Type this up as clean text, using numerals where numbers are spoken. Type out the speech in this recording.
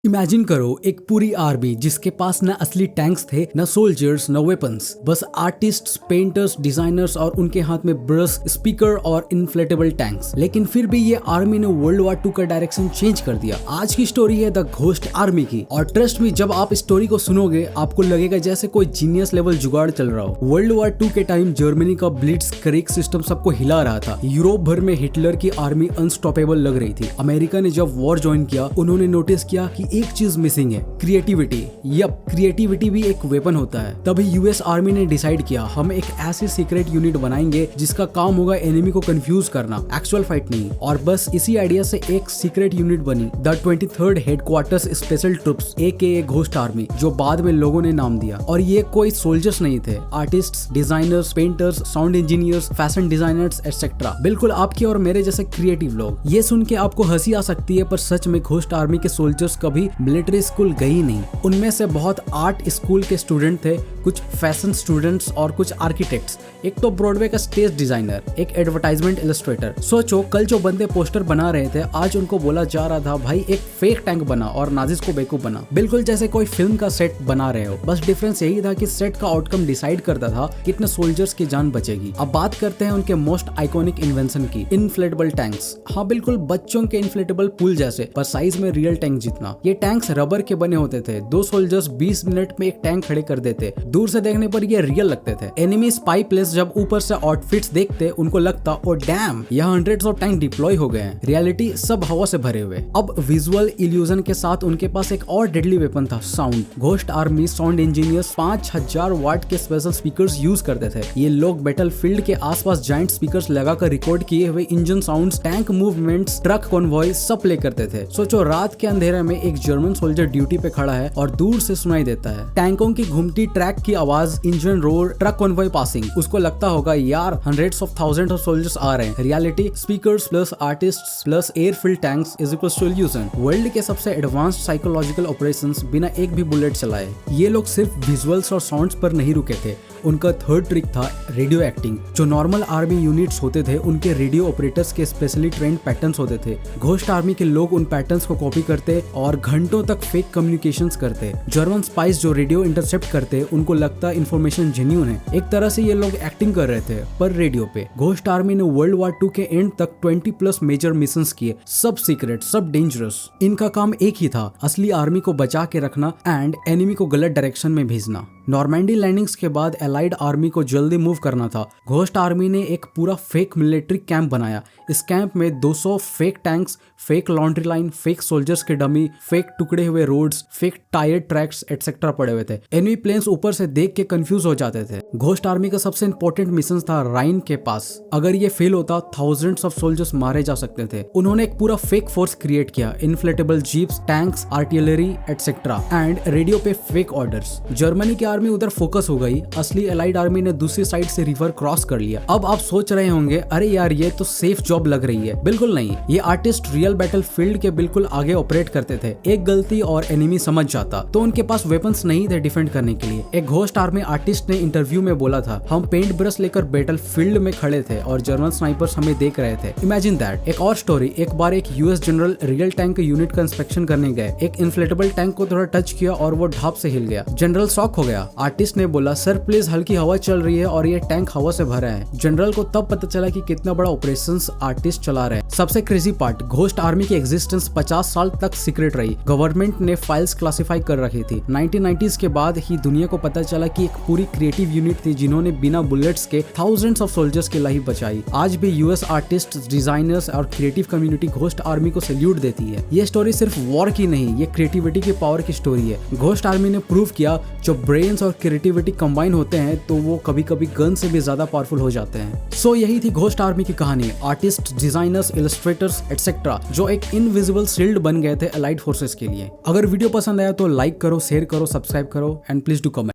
Imagine करो एक पूरी आर्मी जिसके पास न असली टैंक्स थे, न सोल्जर्स, न वेपन्स, बस आर्टिस्ट्स, पेंटर्स, डिजाइनर्स और उनके हाथ में ब्रश, स्पीकर और इन्फ्लेटेबल टैंक्स। लेकिन फिर भी ये आर्मी ने वर्ल्ड वॉर 2 का डायरेक्शन चेंज कर दिया। आज की स्टोरी है द घोस्ट आर्मी की, और ट्रस्ट मी, जब आप स्टोरी को सुनोगे आपको लगेगा जैसे कोई जीनियस लेवल जुगाड़ चल रहा हो। वर्ल्ड वॉर 2 के टाइम जर्मनी का ब्लिट्जक्रिग सिस्टम सबको हिला रहा था। यूरोप भर में हिटलर की आर्मी अनस्टॉपेबल लग रही थी। अमेरिका ने जब वॉर ज्वाइन किया, उन्होंने नोटिस किया कि एक चीज मिसिंग है, क्रिएटिविटी। यप, क्रिएटिविटी भी एक वेपन होता है। तभी यूएस आर्मी ने डिसाइड किया, हम एक ऐसी सीक्रेट यूनिट बनाएंगे जिसका काम होगा एनिमी को कंफ्यूज करना, एक्चुअल फाइट नहीं। और बस इसी आइडिया से एक सीक्रेट यूनिट बनी, the 23rd headquarters special troops AKA ghost army, जो बाद में लोगों ने नाम दिया। और ये कोई सोल्जर्स नहीं थे, artists, designers, painters, sound engineers, fashion designers etcetera. बिल्कुल आपके और मेरे जैसे क्रिएटिव लोग। ये सुन के आपको हंसी आ सकती है, पर सच में घोस्ट आर्मी के सोल्जर्स कभी मिलिट्री स्कूल गए ही नहीं। उनमें से बहुत आर्ट स्कूल के स्टूडेंट थे, कुछ फैशन स्टूडेंट्स और कुछ आर्किटेक्ट्स। एक तो ब्रॉडवे का स्टेज डिजाइनर, एक एडवर्टाइजमेंट इलस्ट्रेटर। सोचो, कल जो बंदे पोस्टर बना रहे थे, आज उनको बोला जा रहा था भाई एक फेक टैंक बना और नाजिस को बेवकूफ बना। बिल्कुल जैसे कोई फिल्म का सेट बना रहे हो। बस डिफरेंस यही था कि सेट का आउटकम डिसाइड करता था कितने सोल्जर्स की जान बचेगी। अब बात करते हैं उनके मोस्ट आइकॉनिक इन्वेंशन की, इन्फ्लेटेबल टैंक्स। हाँ, बिल्कुल बच्चों के इन्फ्लेटेबल पूल जैसे, पर साइज में रियल टैंक जितना। ये टैंक्स रबर के बने होते थे। 2 सोल्जर्स 20 मिनट में एक टैंक खड़े कर देते। दूर से देखने पर ये रियल लगते थे। एनिमी स्पाई प्लेस जब ऊपर से आउटफिट्स देखते, उनको लगता ओ डैम, यहाँ हंड्रेड्स ऑफ टैंक डिप्लॉय हो गए हैं। रियलिटी सब हवा से भरे हुए। अब विजुअल इल्यूजन के साथ उनके पास एक और डेडली वेपन था, sound. Ghost army sound engineers 5000 वाट के स्पेशल स्पीकर्स यूज करते थे। ये लोग बैटल फील्ड के आसपास जाइंट स्पीकर्स लगाकर रिकॉर्ड किए हुए engine sounds, tank movements, truck convoy सब प्ले करते थे। सोचो, रात के अंधेरे में एक जर्मन सोल्जर ड्यूटी पे खड़ा है और दूर से सुनाई देता है टैंकों की घूमती ट्रैक की आवाज, engine roar, truck convoy passing. उसको लगता होगा यार hundreds of thousand of soldiers आ रहे हैं। Reality, speakers plus artists plus airfield tanks is equals to illusion. World के सबसे एडवांस्ड साइकोलॉजिकल ऑपरेशंस बिना एक भी बुलेट चलाए। ये लोग सिर्फ विजुअल्स और साउंड्स पर नहीं रुके थे। उनका थर्ड ट्रिक था रेडियो एक्टिंग। जो नॉर्मल आर्मी यूनिट्स होते थे, उनके रेडियो ऑपरेटर्स के स्पेशली ट्रेंड पैटर्न्स होते थे। घोस्ट आर्मी के लोग उन पैटर्न्स को कॉपी करते और घंटों तक फेक कम्युनिकेशंस करते। जर्मन स्पाइस जो रेडियो इंटरसेप्ट करते, उनको लगता इन्फॉर्मेशन जेन्युइन है। एक तरह से ये लोग एक्टिंग कर रहे थे, पर रेडियो पे। घोस्ट आर्मी ने वर्ल्ड वॉर 2 के एंड तक 20+ मेजर मिशंस किए, सब सीक्रेट, सब डेंजरस। इनका काम एक ही था, असली आर्मी को बचा के रखना एंड एनिमी को गलत डायरेक्शन में भेजना। नॉर्मैंडी लैंडिंग्स के बाद एलाइड आर्मी को जल्दी मूव करना था। घोस्ट आर्मी ने एक पूरा फेक मिलिट्री कैंप बनाया। इस कैंप में 200 fake tanks, fake laundry line, fake soldiers के डमी, फेक टुकड़े हुए roads, fake tyre tracks etcetera पड़े हुए थे। एनिमी प्लेन्स ऊपर से देख के कंफ्यूज हो जाते थे। घोस्ट आर्मी का सबसे इंपॉर्टेंट मिशन था राइन के पास। अगर ये फेल होता, थाउजेंड्स ऑफ सोल्जर्स मारे जा सकते थे। उन्होंने एक पूरा फेक फोर्स क्रिएट किया, inflatable jeeps, tanks, artillery etcetera and radio पे फेक ऑर्डर्स। जर्मनी की आर्मी उधर फोकस हो गई, असली एलाइड आर्मी ने दूसरी साइड से रिवर क्रॉस कर लिया। अब आप सोच रहे होंगे, अरे यार ये तो सेफ जॉब लग रही है। बिल्कुल नहीं, ये आर्टिस्ट रियल बैटल फील्ड के बिल्कुल आगे ऑपरेट करते थे। एक गलती और एनिमी समझ जाता, तो उनके पास वेपन्स नहीं थे डिफेंड करने के लिए। एक घोस्ट आर्मी आर्टिस्ट ने इंटरव्यू में बोला था, हम पेंट ब्रश लेकर बैटल फील्ड में खड़े थे और जर्मन स्नाइपर्स हमें देख रहे थे। Imagine that. एक और स्टोरी, एक बार एक US general real tank unit का इंस्पेक्शन करने गए। एक इन्फ्लेटेबल टैंक को थोड़ा टच किया और वो ढाप से हिल गया। जनरल शॉक हो गया। आर्टिस्ट ने बोला, सर प्लीज, हल्की हवा चल रही है और ये टैंक हवा से भरा है। जनरल को तब पता चला कि कितना बड़ा ऑपरेशंस आर्टिस्ट चला रहे हैं। सबसे क्रेजी पार्ट, घोस्ट आर्मी की एग्जिस्टेंस 50 साल तक सीक्रेट रही। गवर्नमेंट ने फाइल्स क्लासिफाई कर रखी थी। 1990s के बाद ही दुनिया को पता चला कि एक पूरी क्रिएटिव यूनिट थी जिन्होंने बिना बुलेट्स के थाउजेंड्स ऑफ सोल्जर्स की लाइफ बचाई। आज भी यूएस आर्टिस्ट, डिजाइनर्स और क्रिएटिव कम्युनिटी घोस्ट आर्मी को सैल्यूट देती है। ये स्टोरी सिर्फ वॉर की नहीं, ये क्रिएटिविटी की पावर की स्टोरी है। घोस्ट आर्मी ने प्रूव किया, जो ब्रेन्स और क्रिएटिविटी कंबाइन होते हैं तो वो कभी कभी गन से भी ज्यादा पावरफुल हो जाते हैं। सो यही थी घोस्ट आर्मी की कहानी। आर्टिस्ट, डिजाइनर्स, इलस्ट्रेटर्स एटसेट्रा जो एक इनविजिबल शील्ड बन गए थे एलाइड फोर्सेस के लिए। अगर वीडियो पसंद आया तो लाइक करो, शेयर करो, सब्सक्राइब करो एंड प्लीज डू कमेंट।